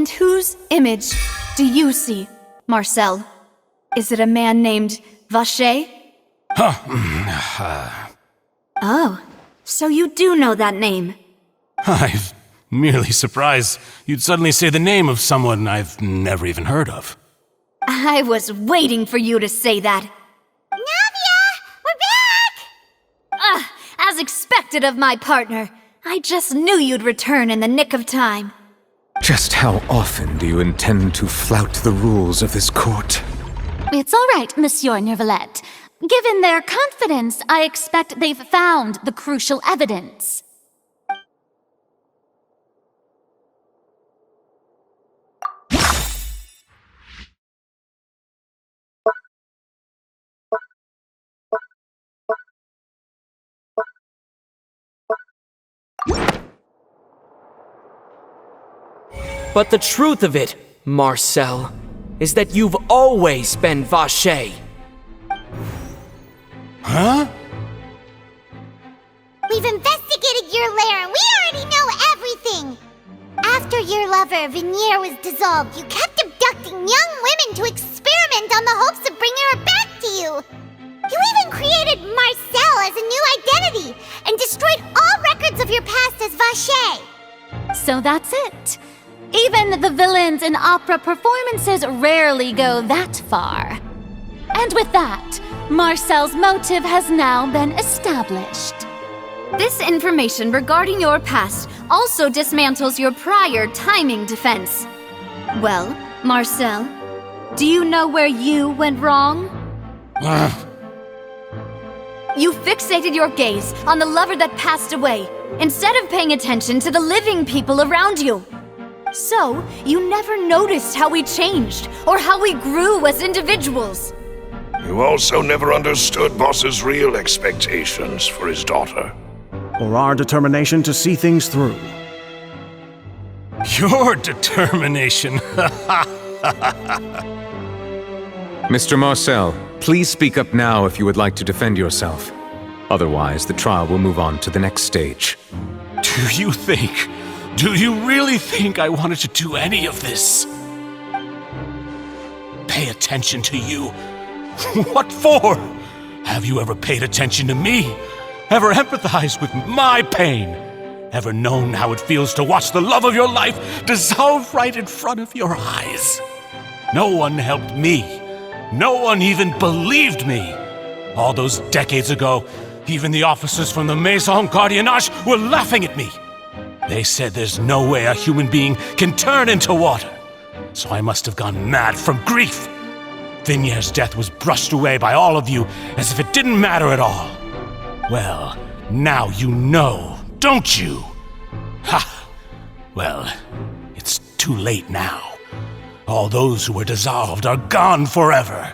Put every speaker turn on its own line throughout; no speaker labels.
And whose image do you see, Marcel? Is it a man named Vacher? Oh, so you do know that name.
I'm merely surprised you'd suddenly say the name of someone I've never even heard of.
I was waiting for you to say that.
Navia! We're back!
As expected of my partner. I just knew you'd return in the nick of time.
Just how often do you intend to flout the rules of this court?
It's all right, Monsieur Nervalette. Given their confidence, I expect they've found the crucial evidence.
But the truth of it, Marcel, is that you've always been Vacher.
Huh?
We've investigated your lair and we already know everything! After your lover, Vignier, was dissolved, you kept abducting young women to experiment on the hopes of bringing her back to you! You even created Marcel as a new identity and destroyed all records of your past as Vacher!
So that's it. Even the villains in opera performances rarely go that far. And with that, Marcel's motive has now been established.
This information regarding your past also dismantles your prior timing defense. Well, Marcel, do you know where you went wrong? You fixated your gaze on the lover that passed away, instead of paying attention to the living people around you. So, you never noticed how we changed, or how we grew as individuals.
You also never understood Boss's real expectations for his daughter.
Or our determination to see things through.
Your determination.
Mr. Marcel, please speak up now if you would like to defend yourself. Otherwise, the trial will move on to the next stage.
Do you really think I wanted to do any of this? Pay attention to you? What for? Have you ever paid attention to me? Ever empathized with my pain? Ever known how it feels to watch the love of your life dissolve right in front of your eyes? No one helped me. No one even believed me. All those decades ago, even the officers from the Maison Gardiennage were laughing at me. They said there's no way a human being can turn into water. So I must have gone mad from grief. Vignier's death was brushed away by all of you as if it didn't matter at all. Well, now you know, don't you? Ha! Well, it's too late now. All those who were dissolved are gone forever.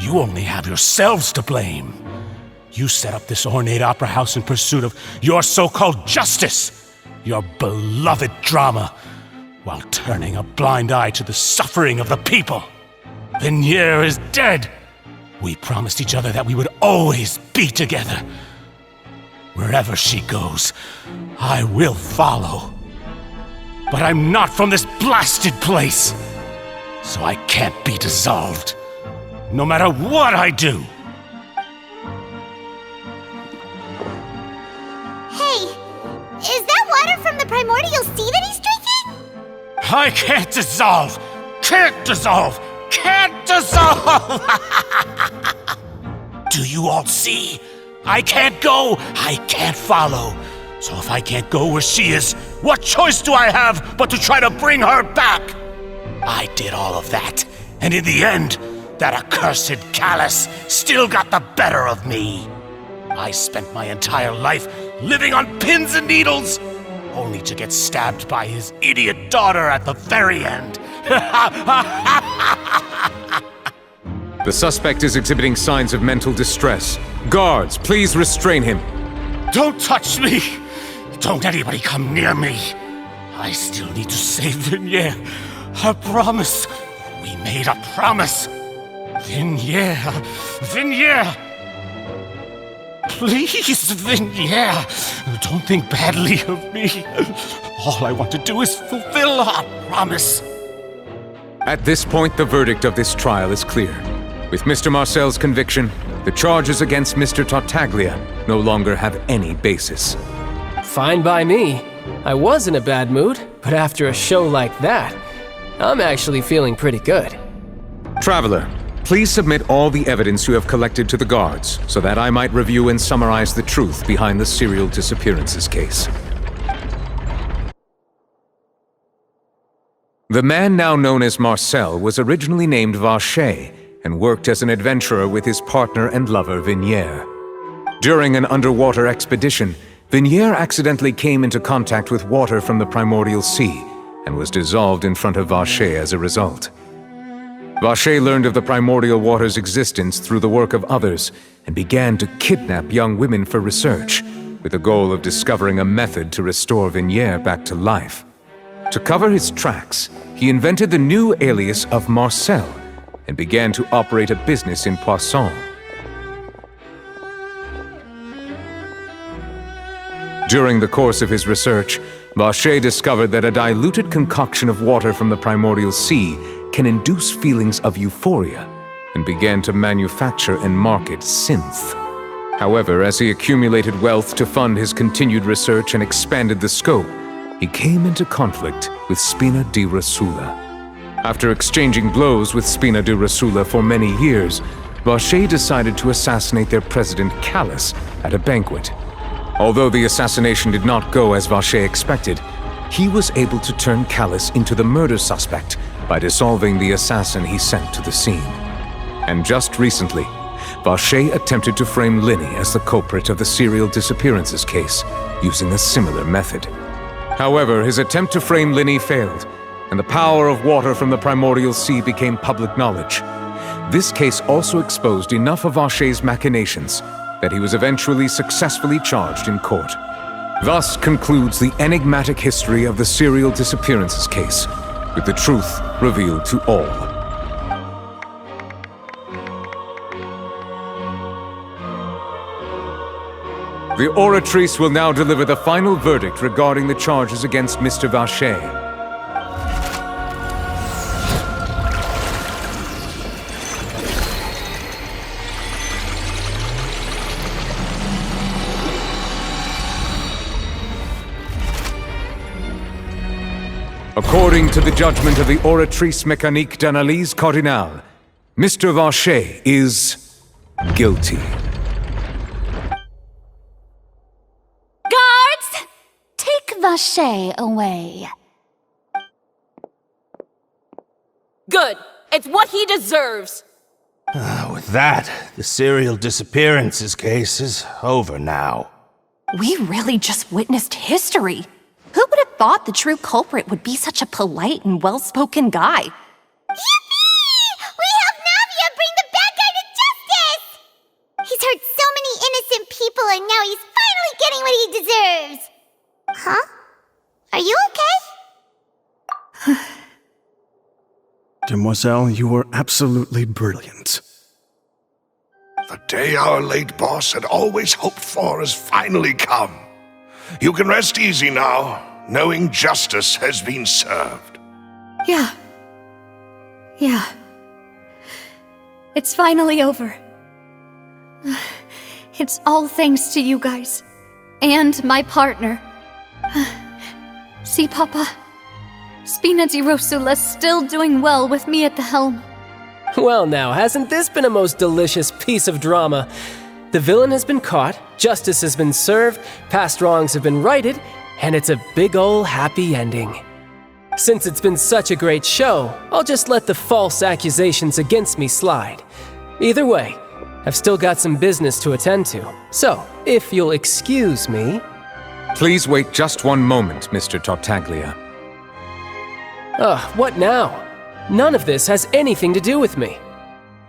You only have yourselves to blame. You set up this ornate opera house in pursuit of your so-called justice. Your beloved drama, while turning a blind eye to the suffering of the people. Vignier is dead. We promised each other that we would always be together. Wherever she goes, I will follow. But I'm not from this blasted place, so I can't be dissolved, no matter what I do.
Is that water from the primordial sea that he's drinking?
I can't dissolve! Can't dissolve! Can't dissolve! Do you all see? I can't go! I can't follow! So if I can't go where she is, what choice do I have but to try to bring her back? I did all of that, and in the end, that accursed Callus still got the better of me. I spent my entire life living on pins and needles, only to get stabbed by his idiot daughter at the very end.
The suspect is exhibiting signs of mental distress. Guards, please restrain him.
Don't touch me! Don't anybody come near me! I still need to save Vignier. A promise. We made a promise. Vignier. Vignier! Please, Vignier, don't think badly of me. All I want to do is fulfill our promise.
At this point, the verdict of this trial is clear. With Mr. Marcel's conviction, the charges against Mr. Tartaglia no longer have any basis.
Fine by me. I was in a bad mood, but after a show like that, I'm actually feeling pretty good.
Traveler, please submit all the evidence you have collected to the guards, so that I might review and summarize the truth behind the serial disappearances case. The man now known as Marcel was originally named Vacher and worked as an adventurer with his partner and lover Vignier. During an underwater expedition, Vignier accidentally came into contact with water from the primordial sea and was dissolved in front of Vacher as a result. Vacher learned of the primordial water's existence through the work of others and began to kidnap young women for research, with the goal of discovering a method to restore Vignier back to life. To cover his tracks, he invented the new alias of Marcel and began to operate a business in Poisson. During the course of his research, Vacher discovered that a diluted concoction of water from the primordial sea can induce feelings of euphoria, and began to manufacture and market synth. However, as he accumulated wealth to fund his continued research and expanded the scope, he came into conflict with Spina di Rosula. After exchanging blows with Spina di Rosula for many years, Vacher decided to assassinate their president Callus at a banquet. Although the assassination did not go as Vacher expected, he was able to turn Callus into the murder suspect by dissolving the assassin he sent to the scene. And just recently, Vacher attempted to frame Linny as the culprit of the serial disappearances case, using a similar method. However, his attempt to frame Linny failed, and the power of water from the primordial sea became public knowledge. This case also exposed enough of Vacher's machinations that he was eventually successfully charged in court. Thus concludes the enigmatic history of the serial disappearances case, with the truth revealed to all. The Oratrice will now deliver the final verdict regarding the charges against Mr. Vacher. According to the judgment of the Oratrice Mécanique d'Analyse Cardinale, Mr. Vacher is guilty.
Guards! Take Vacher away.
Good. It's what he deserves.
With that, the serial disappearances case is over now.
We really just witnessed history. Who would have thought the true culprit would be such a polite and well-spoken guy?
Yippee! We helped Navia bring the bad guy to justice! He's hurt so many innocent people and now he's finally getting what he deserves! Huh? Are you okay?
Demoiselle, you were absolutely brilliant.
The day our late boss had always hoped for has finally come. You can rest easy now, knowing justice has been served.
Yeah. It's finally over. It's all thanks to you guys. And my partner. See, Papa? Spina di Rosula's still doing well with me at the helm.
Well now, hasn't this been a most delicious piece of drama? The villain has been caught, justice has been served, past wrongs have been righted, and it's a big ol' happy ending. Since it's been such a great show, I'll just let the false accusations against me slide. Either way, I've still got some business to attend to, so if you'll excuse me...
Please wait just one moment, Mr. Tartaglia.
What now? None of this has anything to do with me.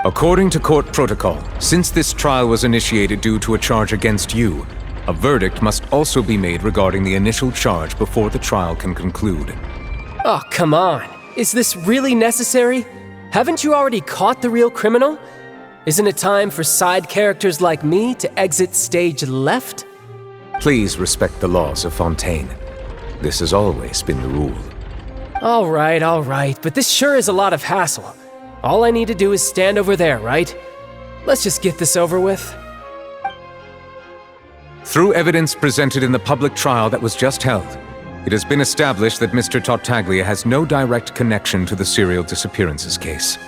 According to court protocol, since this trial was initiated due to a charge against you, a verdict must also be made regarding the initial charge before the trial can conclude.
Oh, come on. Is this really necessary? Haven't you already caught the real criminal? Isn't it time for side characters like me to exit stage left?
Please respect the laws of Fontaine. This has always been the rule.
All right, but this sure is a lot of hassle. All I need to do is stand over there, right? Let's just get this over with.
Through evidence presented in the public trial that was just held, it has been established that Mr. Tartaglia has no direct connection to the serial disappearances case.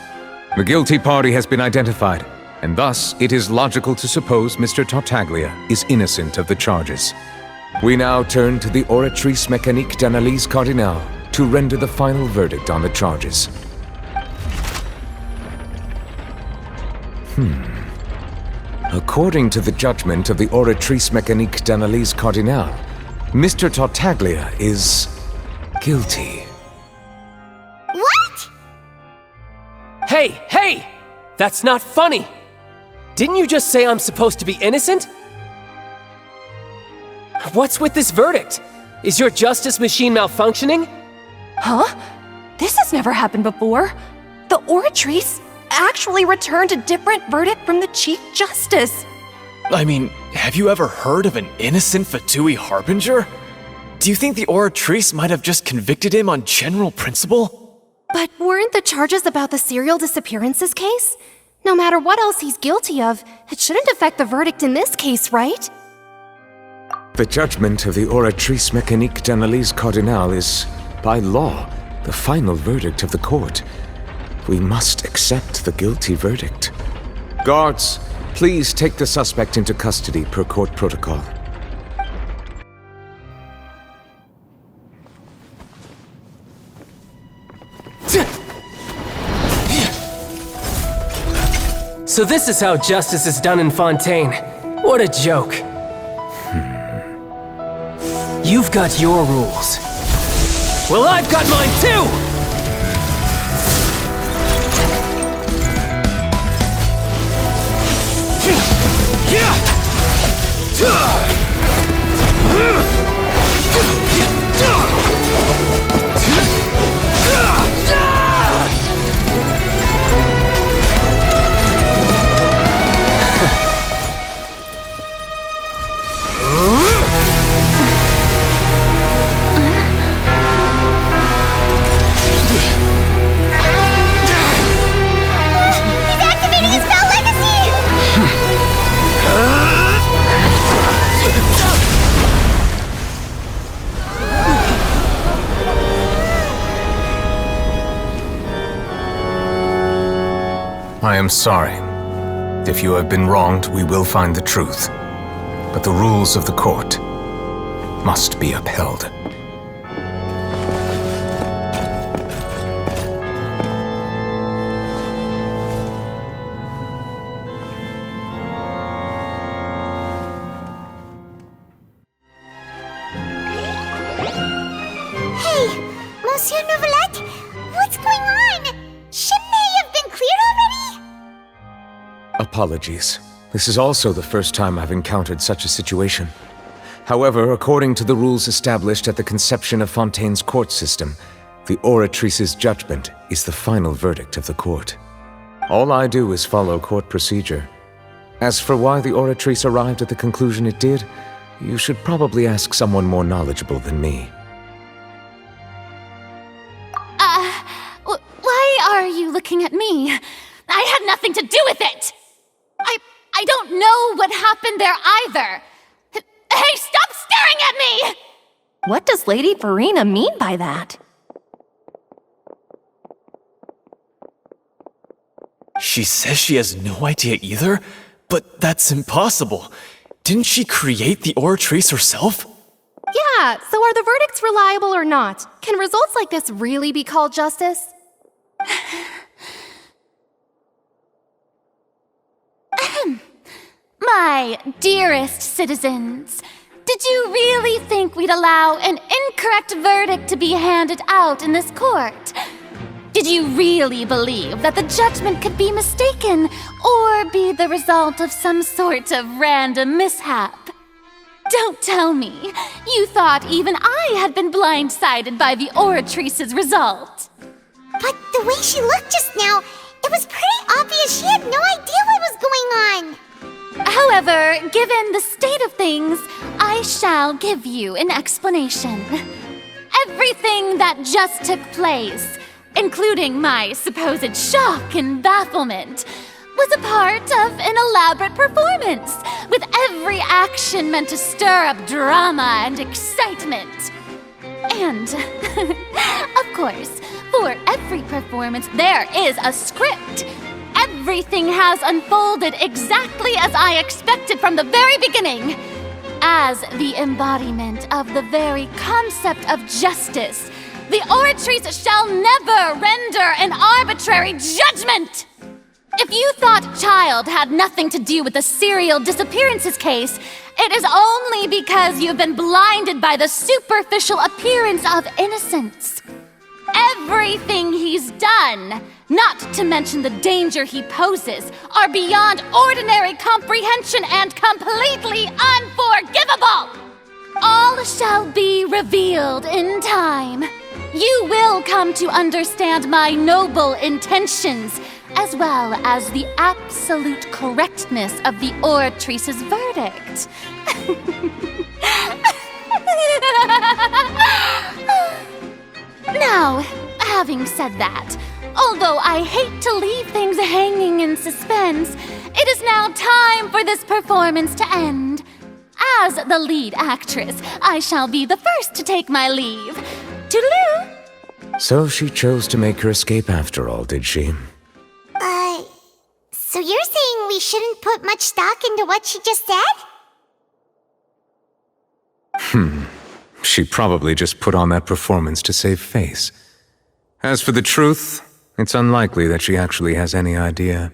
The guilty party has been identified, and thus it is logical to suppose Mr. Tartaglia is innocent of the charges. We now turn to the Oratrice Mécanique d'Analyse Cardinale to render the final verdict on the charges. According to the judgment of the Oratrice Mécanique d'Analyse Cardinale, Mr. Tartaglia is guilty.
What?
Hey! That's not funny! Didn't you just say I'm supposed to be innocent? What's with this verdict? Is your justice machine malfunctioning?
Huh? This has never happened before. The Oratrice actually returned a different verdict from the Chief Justice.
I mean, have you ever heard of an innocent Fatui Harbinger? Do you think the Oratrice might have just convicted him on general principle?
But weren't the charges about the serial disappearances case? No matter what else he's guilty of, it shouldn't affect the verdict in this case, right?
The judgment of the Oratrice Mécanique d'Analyse Cardinale is, by law, the final verdict of the court. We must accept the guilty verdict. Guards, please take the suspect into custody per court protocol.
So this is how justice is done in Fontaine. What a joke. You've got your rules. Well, I've got mine too!
I am sorry. If you have been wronged, we will find the truth. But the rules of the court must be upheld.
Hey, Monsieur Nouvelette, what's going on? Shouldn't they have been cleared already?
Apologies. This is also the first time I've encountered such a situation. However, according to the rules established at the conception of Fontaine's court system, the Oratrice's judgment is the final verdict of the court. All I do is follow court procedure. As for why the Oratrice arrived at the conclusion it did, you should probably ask someone more knowledgeable than me.
Why are you looking at me? I had nothing to do with it! I don't know what happened there either! Hey, stop staring at me!
What does Lady Farina mean by that?
She says she has no idea either? But that's impossible. Didn't she create the Oratrice herself?
Yeah, so are the verdicts reliable or not? Can results like this really be called justice?
My dearest citizens, did you really think we'd allow an incorrect verdict to be handed out in this court? Did you really believe that the judgment could be mistaken or be the result of some sort of random mishap? Don't tell me you thought even I had been blindsided by the Oratrice's result.
But the way she looked just now, it was pretty obvious she had no idea what was going on.
However, given the state of things, I shall give you an explanation. Everything everything that just took place, including my supposed shock and bafflement, was a part of an elaborate performance, with every action meant to stir up drama and excitement. And, of course, for every performance, there is a script. Everything has unfolded exactly as I expected from the very beginning. As the embodiment of the very concept of justice, the Oratrice shall never render an arbitrary judgment! If you thought Child had nothing to do with the serial disappearances case, it is only because you've been blinded by the superficial appearance of innocence. Everything he's done, not to mention the danger he poses, are beyond ordinary comprehension and completely unforgivable! All shall be revealed in time. You will come to understand my noble intentions, as well as the absolute correctness of the Oratrice's verdict. Now, having said that, although I hate to leave things hanging in suspense, it is now time for this performance to end. As the lead actress, I shall be the first to take my leave. Toodaloo!
So she chose to make her escape after all, did she?
So you're saying we shouldn't put much stock into what she just said?
She probably just put on that performance to save face. As for the truth, it's unlikely that she actually has any idea.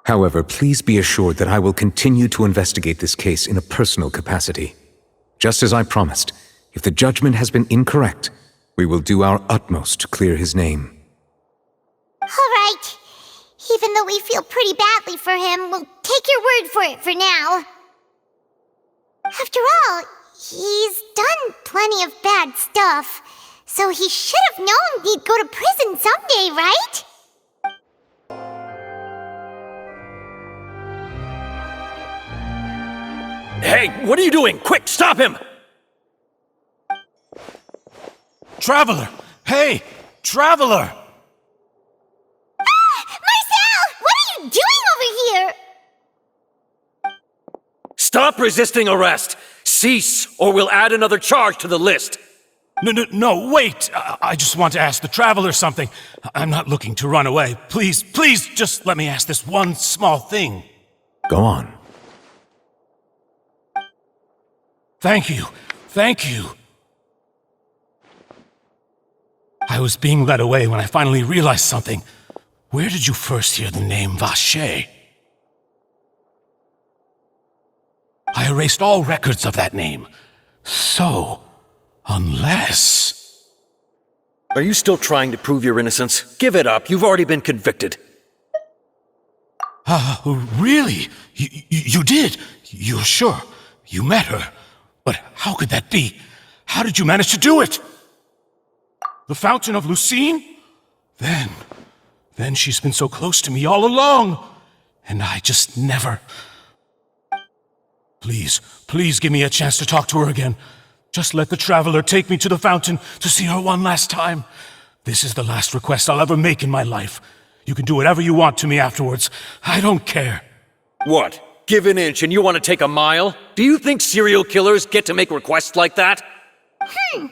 However, please be assured that I will continue to investigate this case in a personal capacity. Just as I promised, if the judgment has been incorrect, we will do our utmost to clear his name.
All right. Even though we feel pretty badly for him, we'll take your word for it for now. After all, he's done plenty of bad stuff, so he should have known he'd go to prison someday, right?
Hey, what are you doing? Quick, stop him!
Traveler! Hey! Traveler!
Doing over here?
Stop resisting arrest! Cease, or we'll add another charge to the list!
No, wait! I just want to ask the Traveler something. I'm not looking to run away. Please, just let me ask this one small thing.
Go on.
Thank you. I was being led away when I finally realized something. Where did you first hear the name Vache? I erased all records of that name. So, unless...
Are you still trying to prove your innocence? Give it up, you've already been convicted.
Really? You did? You're sure? You met her? But how could that be? How did you manage to do it? The Fountain of Lucine? Then she's been so close to me all along. And I just never... Please give me a chance to talk to her again. Just let the Traveler take me to the fountain to see her one last time. This is the last request I'll ever make in my life. You can do whatever you want to me afterwards. I don't care.
What? Give an inch and you want to take a mile? Do you think serial killers get to make requests like that?
Paimon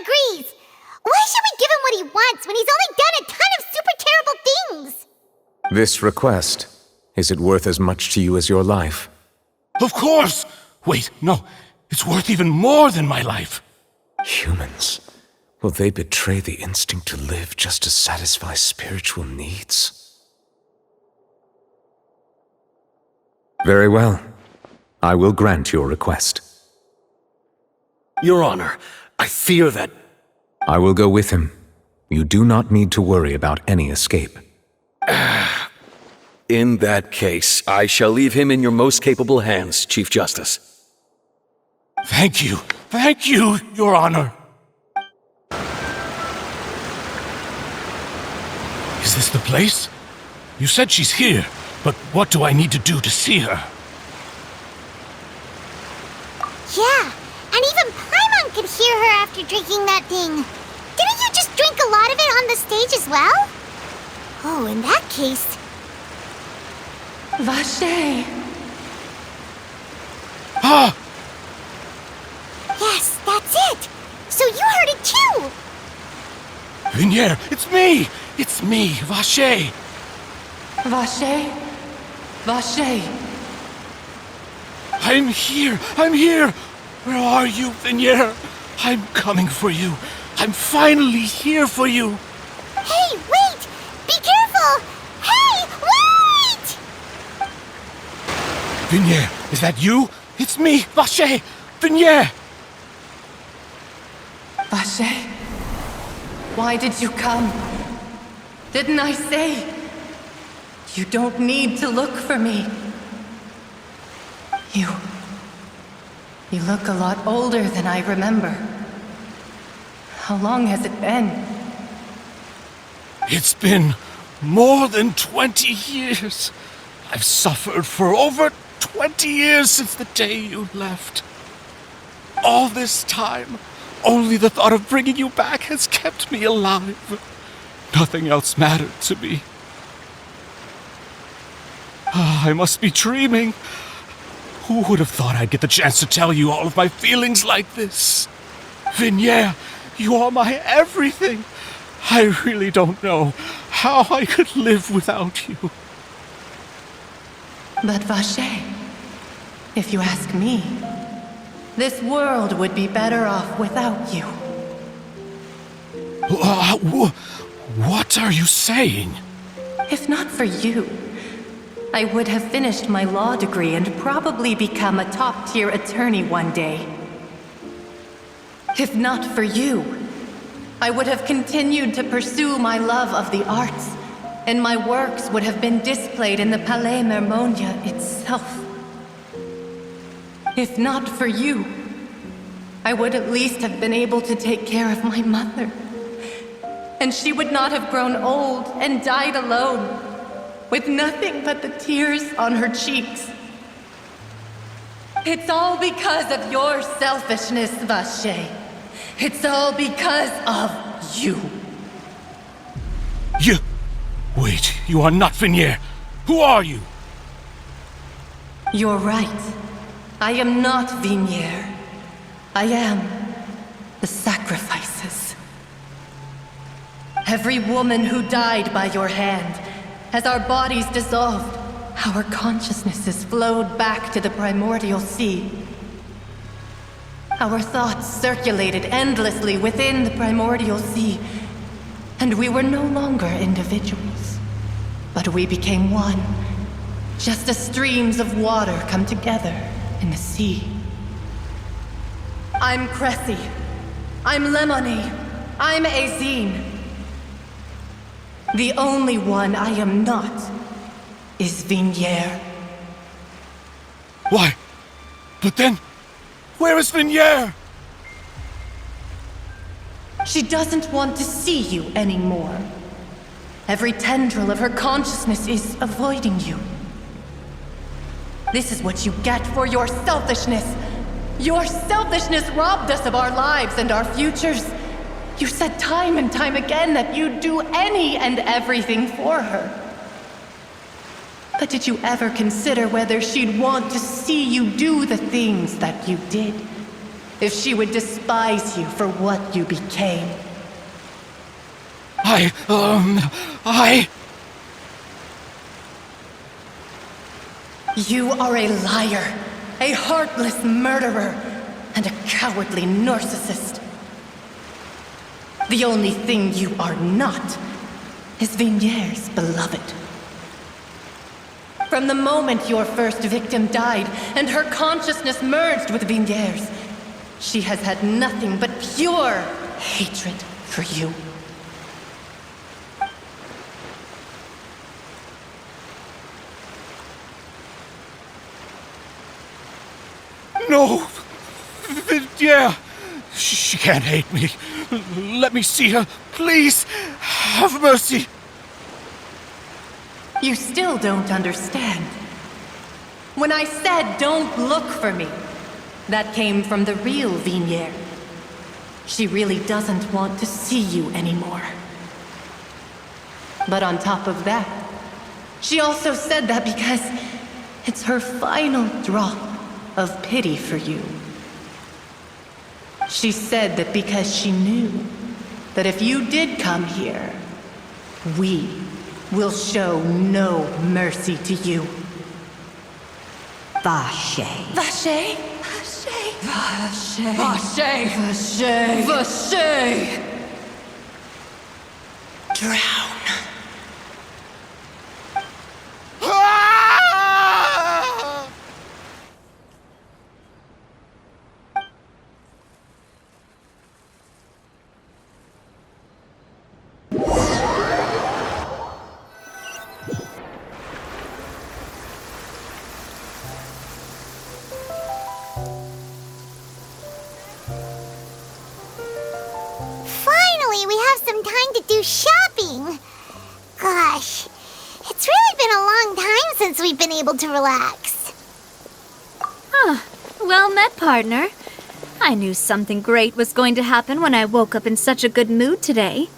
agrees. Why should we give him what he wants when he's only done a ton of super terrible things?
This request, is it worth as much to you as your life?
Of course! Wait, no. It's worth even more than my life.
Humans. Will they betray the instinct to live just to satisfy spiritual needs? Very well. I will grant your request.
Your Honor, I fear that...
I will go with him. You do not need to worry about any escape.
In that case, I shall leave him in your most capable hands, Chief Justice.
Thank you, Your Honor. Is this the place? You said she's here, but what do I need to do to see her?
Yeah, and even Paimon could hear her after after drinking that thing. Didn't you just drink a lot of it on the stage as well? Oh, in that case...
Vache!
Ah!
Yes, that's it! So you heard it too!
Vinier, it's me! It's me, Vache!
Vache? Vache!
I'm here! I'm here! Where are you, Vinier? I'm coming for you. I'm finally here for you.
Hey, wait! Be careful! Hey, wait!
Vinier, is that you? It's me, Vache! Vinier!
Vache? Why did you come? Didn't I say? You don't need to look for me. You look a lot older than I remember. How long has it been?
It's been more than 20 years. I've suffered for over 20 years since the day you left. All this time, only the thought of bringing you back has kept me alive. Nothing else mattered to me. I must be dreaming. Who would have thought I'd get the chance to tell you all of my feelings like this? Vinier, you are my everything. I really don't know how I could live without you.
But Vache, if you ask me, this world would be better off without you.
What are you saying?
If not for you, I would have finished my law degree and probably become a top-tier attorney one day. If not for you, I would have continued to pursue my love of the arts, and my works would have been displayed in the Palais Mermonia itself. If not for you, I would at least have been able to take care of my mother. And she would not have grown old and died alone, with nothing but the tears on her cheeks. It's all because of your selfishness, Vache. It's all because of you.
You... Wait, you are not Vinier. Who are you?
You're right. I am not Vinier. I am the sacrifices. Every woman who died by your hand, as our bodies dissolved, our consciousnesses flowed back to the primordial sea. Our thoughts circulated endlessly within the primordial sea, and we were no longer individuals, but we became one, just as streams of water come together in the sea. I'm Cressy. I'm Lemony. I'm Azine. The only one I am not is Vinier.
Why? But then, where is Vinier?
She doesn't want to see you anymore. Every tendril of her consciousness is avoiding you. This is what you get for your selfishness. Your selfishness robbed us of our lives and our futures. You said time and time again that you'd do any and everything for her. But did you ever consider whether she'd want to see you do the things that you did? If she would despise you for what you became? You are a liar, a heartless murderer, and a cowardly narcissist. The only thing you are not is Vinier's beloved. From the moment your first victim died and her consciousness merged with Vinier's, she has had nothing but pure hatred for you.
No! Yeah! She can't hate me. Let me see her. Please! Have mercy!
You still don't understand. When I said don't look for me, that came from the real Vinier. She really doesn't want to see you anymore. But on top of that, she also said that because it's her final drop of pity for you. She said that because she knew that if you did come here, we will show no mercy to you.
Vache.
Vache? Vache. Vache. Vache. Vache. Vache.
Drown.
Finally, we have some time to do shopping. Gosh, it's really been a long time since we've been able to relax.
Huh. Well met, partner. I knew something great was going to happen when I woke up in such a good mood today.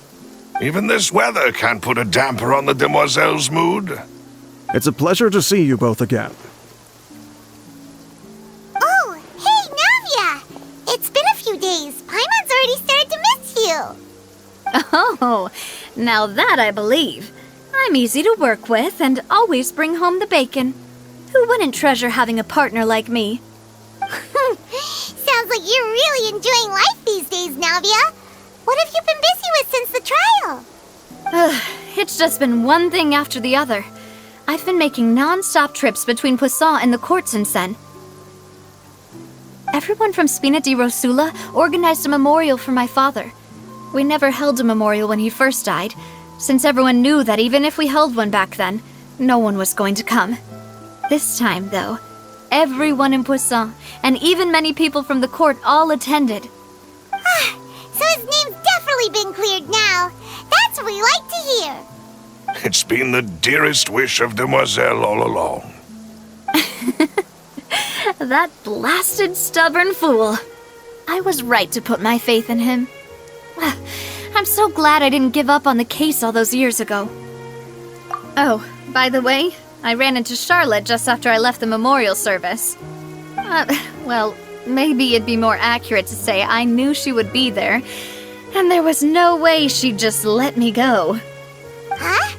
Even this weather can't put a damper on the demoiselle's mood.
It's a pleasure to see you both again.
Oh, hey, Navia! It's been a few days. Paimon's already started to miss you.
Oh, now that I believe. I'm easy to work with and always bring home the bacon. Who wouldn't treasure having a partner like me?
Sounds like you're really enjoying life these days, Navia. What have you been busy with since the trial?
It's just been one thing after the other. I've been making non-stop trips between Poisson and the court since then. Everyone from Spina di Rosula organized a memorial for my father. We never held a memorial when he first died, since everyone knew that even if we held one back then, no one was going to come. This time, though, everyone in Poisson, and even many people from the court, all attended.
So his name's definitely been cleared now. That's what we like to hear.
It's been the dearest wish of Demoiselle all along.
That blasted stubborn fool. I was right to put my faith in him. I'm so glad I didn't give up on the case all those years ago. Oh, by the way, I ran into Charlotte just after I left the memorial service. Well, maybe it'd be more accurate to say I knew she would be there, and there was no way she'd just let me go.
Huh?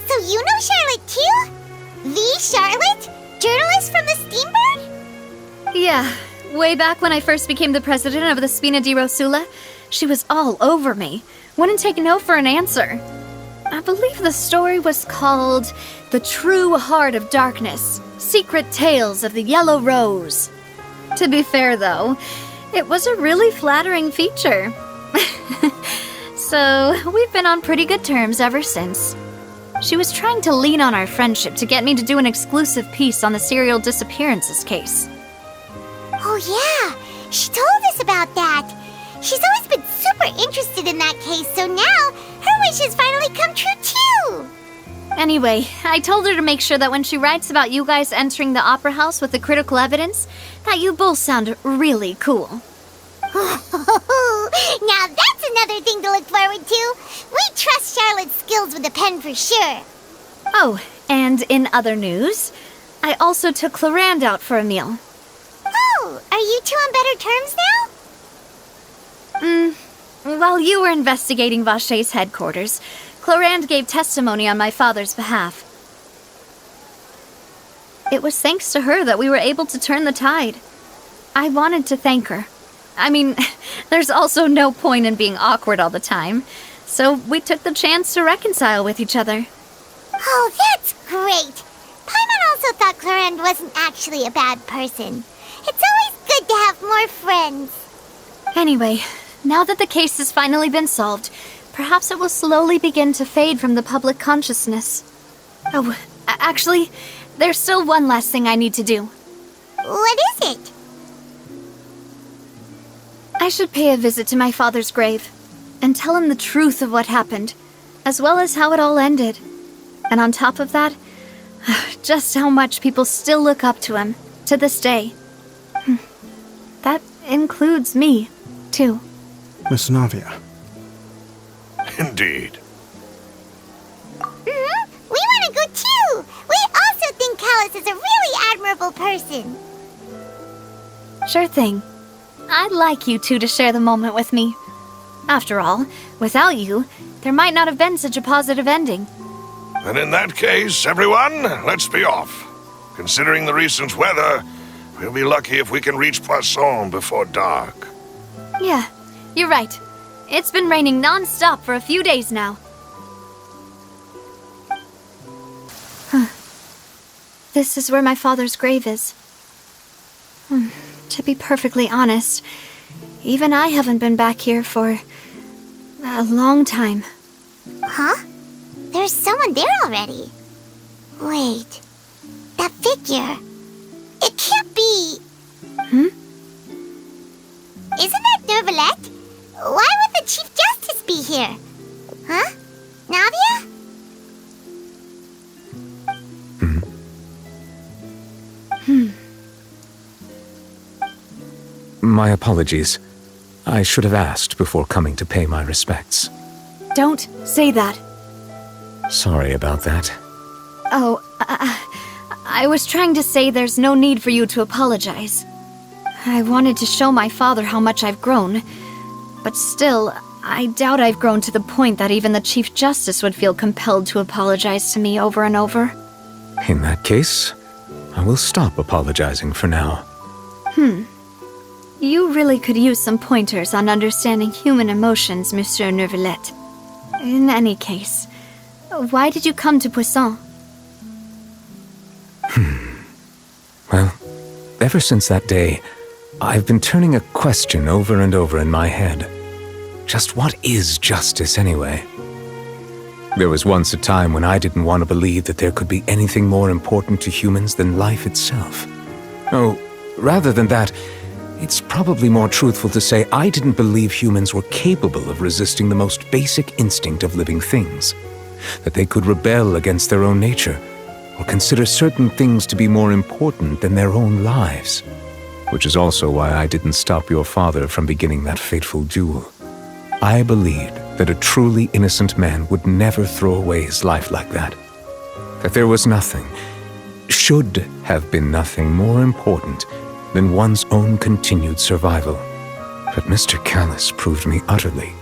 So you know Charlotte too? The Charlotte? Journalist from the Steambird?
Yeah, way back when I first became the president of the Spina di Rosula, she was all over me. Wouldn't take no for an answer. I believe the story was called The True Heart of Darkness, Secret Tales of the Yellow Rose. To be fair, though, it was a really flattering feature. So, we've been on pretty good terms ever since. She was trying to lean on our friendship to get me to do an exclusive piece on the serial disappearances case.
Oh yeah, she told us about that. She's always been super interested in that case, so now her wish has finally come true too.
Anyway, I told her to make sure that when she writes about you guys entering the opera house with the critical evidence, that you both sound really cool.
Now that's another thing to look forward to. We trust Charlotte's skills with a pen for sure.
Oh, and in other news, I also took Clarand out for a meal.
Oh, are you two on better terms now?
While you were investigating Vache's headquarters, Clarand gave testimony on my father's behalf. It was thanks to her that we were able to turn the tide. I wanted to thank her. I mean, there's also no point in being awkward all the time, so we took the chance to reconcile with each other.
Oh, that's great. Paimon also thought Clarand wasn't actually a bad person. It's always good to have more friends.
Anyway, now that the case has finally been solved, perhaps it will slowly begin to fade from the public consciousness. Oh, actually, there's still one last thing I need to do.
What is it?
I should pay a visit to my father's grave and tell him the truth of what happened, as well as how it all ended. And on top of that, just how much people still look up to him to this day. That includes me, too.
Miss Navia.
Indeed.
We want to go too! We also think Callus is a really admirable person.
Sure thing. I'd like you two to share the moment with me. After all, without you, there might not have been such a positive ending.
And in that case, everyone, let's be off. Considering the recent weather, we'll be lucky if we can reach Poisson before dark.
Yeah, you're right. It's been raining non-stop for a few days now. This is where my father's grave is. To be perfectly honest, even I haven't been back here for a long time.
Huh? There's someone there already. Wait. That figure. It can't be. Isn't that Nervalette? Why would the Chief Justice be here? Huh? Navia?
My apologies. I should have asked before coming to pay my respects.
Don't say that.
Sorry about that.
Oh, I was trying to say there's no need for you to apologize. I wanted to show my father how much I've grown, but still, I doubt I've grown to the point that even the Chief Justice would feel compelled to apologize to me over and over.
In that case, I will stop apologizing for now.
You really could use some pointers on understanding human emotions, Monsieur Nervalette. In any case, why did you come to Poisson?
Well, ever since that day, I've been turning a question over and over in my head. Just what is justice anyway? There was once a time when I didn't want to believe that there could be anything more important to humans than life itself. Oh, rather than that, it's probably more truthful to say I didn't believe humans were capable of resisting the most basic instinct of living things. That they could rebel against their own nature, or consider certain things to be more important than their own lives. Which is also why I didn't stop your father from beginning that fateful duel. I believed that a truly innocent man would never throw away his life like that. That there was nothing, should have been nothing more important than one's own continued survival. But Mr. Callus proved me utterly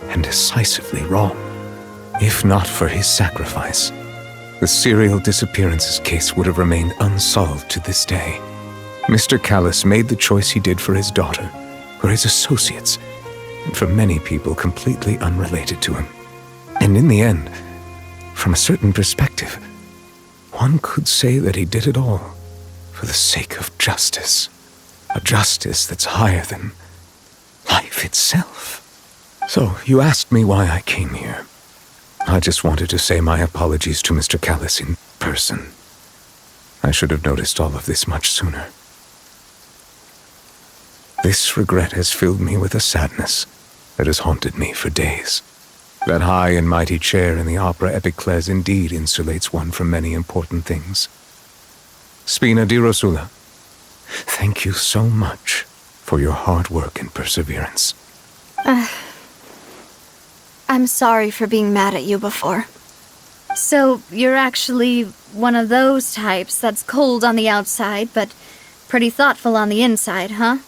and decisively wrong. If not for his sacrifice, the serial disappearances case would have remained unsolved to this day. Mr. Callus made the choice he did for his daughter, for his associates, and for many people completely unrelated to him. And in the end, from a certain perspective, one could say that he did it all for the sake of justice. A justice that's higher than life itself. So, you asked me why I came here. I just wanted to say my apologies to Mr. Callus in person. I should have noticed all of this much sooner. This regret has filled me with a sadness that has haunted me for days. That high and mighty chair in the Opera Epiclese indeed insulates one from many important things. Spina di Rosula, thank you so much for your hard work and perseverance.
I'm sorry for being mad at you before. So, you're actually one of those types that's cold on the outside, but pretty thoughtful on the inside, huh?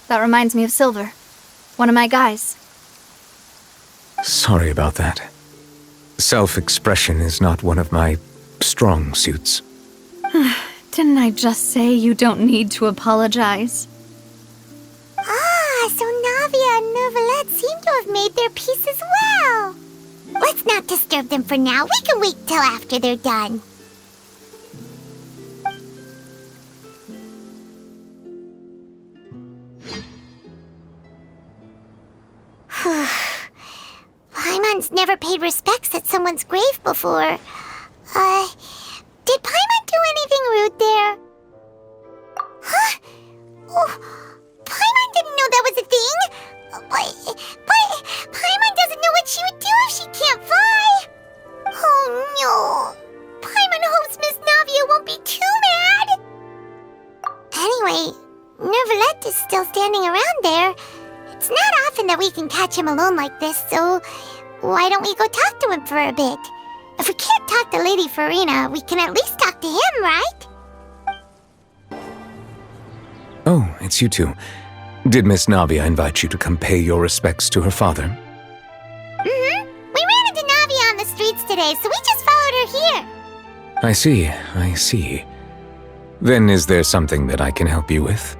That reminds me of Silver, one of my guys.
Sorry about that. Self-expression is not one of my strong suits.
Didn't I just say you don't need to apologize?
So Navia and Nervalette seem to have made their peace as well. Let's not disturb them for now. We can wait till after they're done. Paimon's never paid respects at someone's grave before. Did Paimon do anything rude there? Huh? Oh, Paimon didn't know that was a thing! But Paimon doesn't know what she would do if she can't fly! Oh no! Paimon hopes Miss Navia won't be too mad! Anyway, Nervalette is still standing around there. It's not often that we can catch him alone like this, so why don't we go talk to him for a bit? If we can't talk to Lady Farina, we can at least talk to him, right?
Oh, it's you two. Did Miss Navia invite you to come pay your respects to her father?
Mm-hmm. We ran into Navia on the streets today, so we just followed her here.
I see. Then is there something that I can help you with?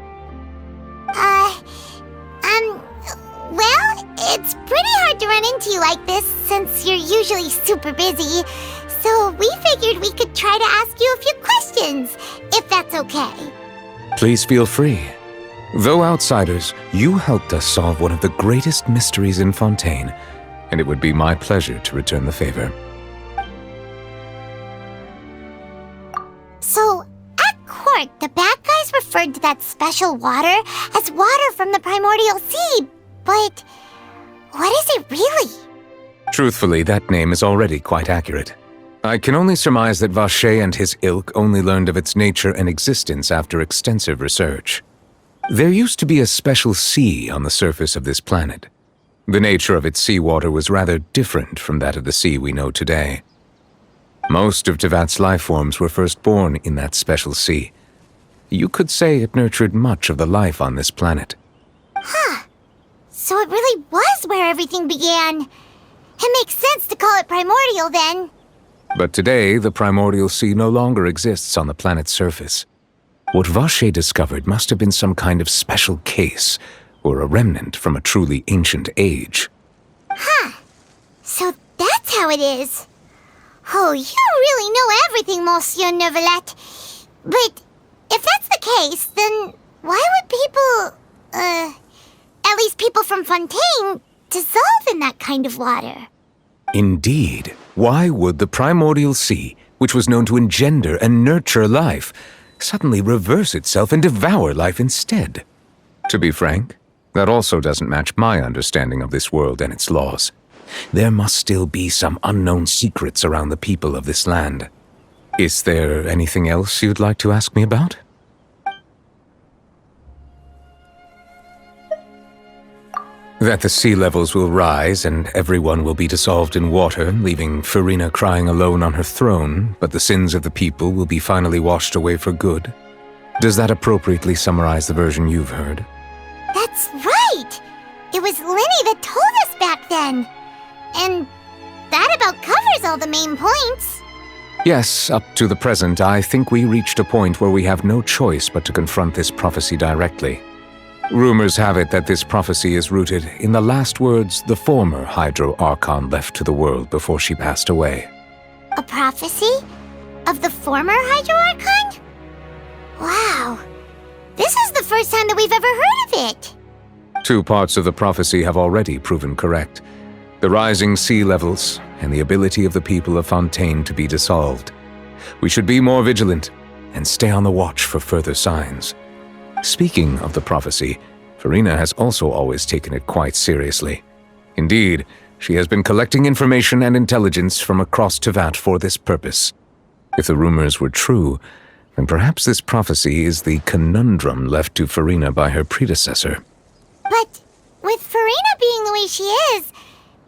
Well, it's pretty hard to run into you like this since you're usually super busy. So we figured we could try to ask you a few questions, if that's okay.
Please feel free. Though outsiders, you helped us solve one of the greatest mysteries in Fontaine, and it would be my pleasure to return the favor.
So, at court, the bad guys referred to that special water as water from the primordial sea, but what is it really?
Truthfully, that name is already quite accurate. I can only surmise that Vacher and his ilk only learned of its nature and existence after extensive research. There used to be a special sea on the surface of this planet. The nature of its seawater was rather different from that of the sea we know today. Most of Tevat's life forms were first born in that special sea. You could say it nurtured much of the life on this planet.
Huh. So it really was where everything began. It makes sense to call it primordial then.
But today, the primordial sea no longer exists on the planet's surface. What Vacher discovered must have been some kind of special case, or a remnant from a truly ancient age.
Huh. So that's how it is. Oh, you really know everything, Monsieur Neuvillette. But if that's the case, then why would people, at least people from Fontaine, dissolve in that kind of water?
Indeed. Why would the primordial sea, which was known to engender and nurture life, suddenly reverse itself and devour life instead? To be frank, that also doesn't match my understanding of this world and its laws. There must still be some unknown secrets around the people of this land. Is there anything else you'd like to ask me about? That the sea levels will rise and everyone will be dissolved in water, leaving Farina crying alone on her throne, but the sins of the people will be finally washed away for good. Does that appropriately summarize the version you've heard?
That's right! It was Linny that told us back then. And that about covers all the main points.
Yes, up to the present, I think we reached a point where we have no choice but to confront this prophecy directly. Rumors have it that this prophecy is rooted in the last words the former Hydro Archon left to the world before she passed away.
A prophecy? Of the former Hydro Archon? Wow. This is the first time that we've ever heard of it.
2 parts of the prophecy have already proven correct. The rising sea levels and the ability of the people of Fontaine to be dissolved. We should be more vigilant and stay on the watch for further signs. Speaking of the prophecy, Farina has also always taken it quite seriously. Indeed, she has been collecting information and intelligence from across Tevat for this purpose. If the rumors were true, then perhaps this prophecy is the conundrum left to Farina by her predecessor.
But with Farina being the way she is,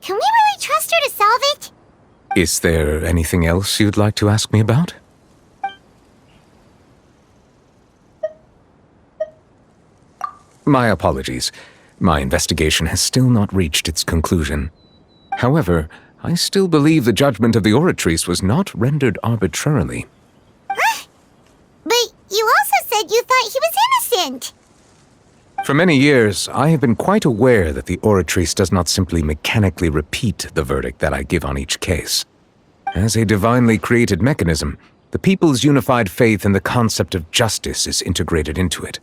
can we really trust her to solve it?
Is there anything else you'd like to ask me about? My apologies. My investigation has still not reached its conclusion. However, I still believe the judgment of the Oratrice was not rendered arbitrarily.
But you also said you thought he was innocent.
For many years, I have been quite aware that the Oratrice does not simply mechanically repeat the verdict that I give on each case. As a divinely created mechanism, the people's unified faith in the concept of justice is integrated into it.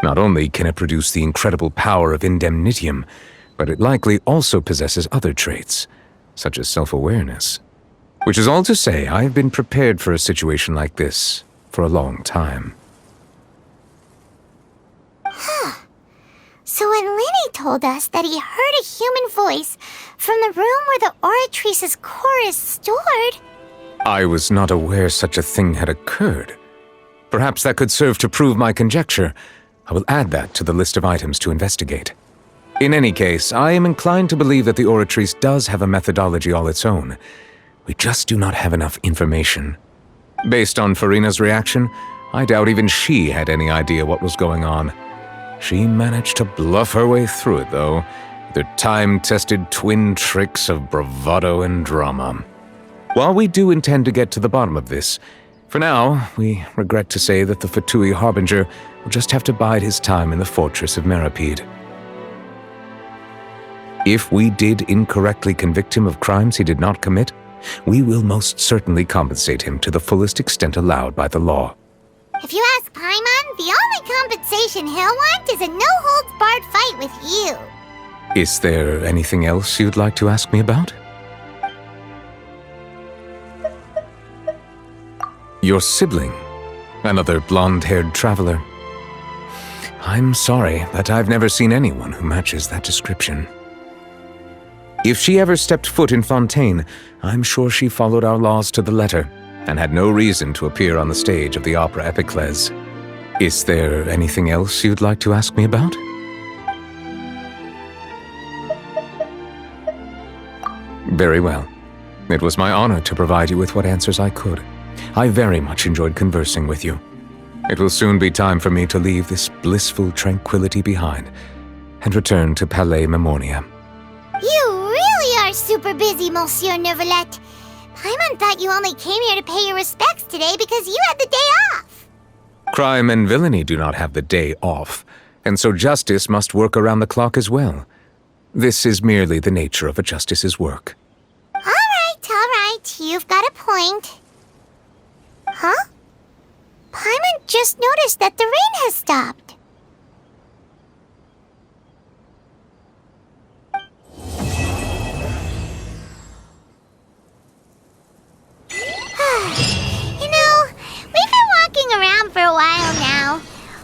Not only can it produce the incredible power of indemnitium, but it likely also possesses other traits, such as self-awareness. Which is all to say, I have been prepared for a situation like this for a long time.
Huh. So when Linny told us that he heard a human voice from the room where the Oratrice's core is stored...
I was not aware such a thing had occurred. Perhaps that could serve to prove my conjecture. I will add that to the list of items to investigate. In any case, I am inclined to believe that the Oratrice does have a methodology all its own. We just do not have enough information. Based on Farina's reaction, I doubt even she had any idea what was going on. She managed to bluff her way through it, though, with her time-tested twin tricks of bravado and drama. While we do intend to get to the bottom of this, for now, we regret to say that the Fatui Harbinger will just have to bide his time in the fortress of Meripede. If we did incorrectly convict him of crimes he did not commit, we will most certainly compensate him to the fullest extent allowed by the law.
If you ask Paimon, the only compensation he'll want is a no-holds-barred fight with you.
Is there anything else you'd like to ask me about? Your sibling, another blonde-haired traveler. I'm sorry, but I've never seen anyone who matches that description. If she ever stepped foot in Fontaine, I'm sure she followed our laws to the letter, and had no reason to appear on the stage of the opera Epiclese. Is there anything else you'd like to ask me about? Very well. It was my honor to provide you with what answers I could. I very much enjoyed conversing with you. It will soon be time for me to leave this blissful tranquility behind and return to Palais Memoria.
You really are super busy, Monsieur Neuvillette. Paimon thought you only came here to pay your respects today because you had the day off.
Crime and villainy do not have the day off, and so justice must work around the clock as well. This is merely the nature of a justice's work.
All right. You've got a point. Huh? Paimon just noticed that the rain has stopped. Around for a while now.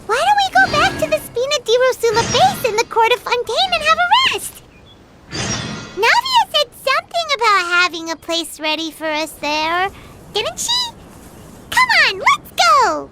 Why don't we go back to the Spina di Rosula base in the court of Fontaine and have a rest? Navia said something about having a place ready for us there, didn't she? Come on, let's go!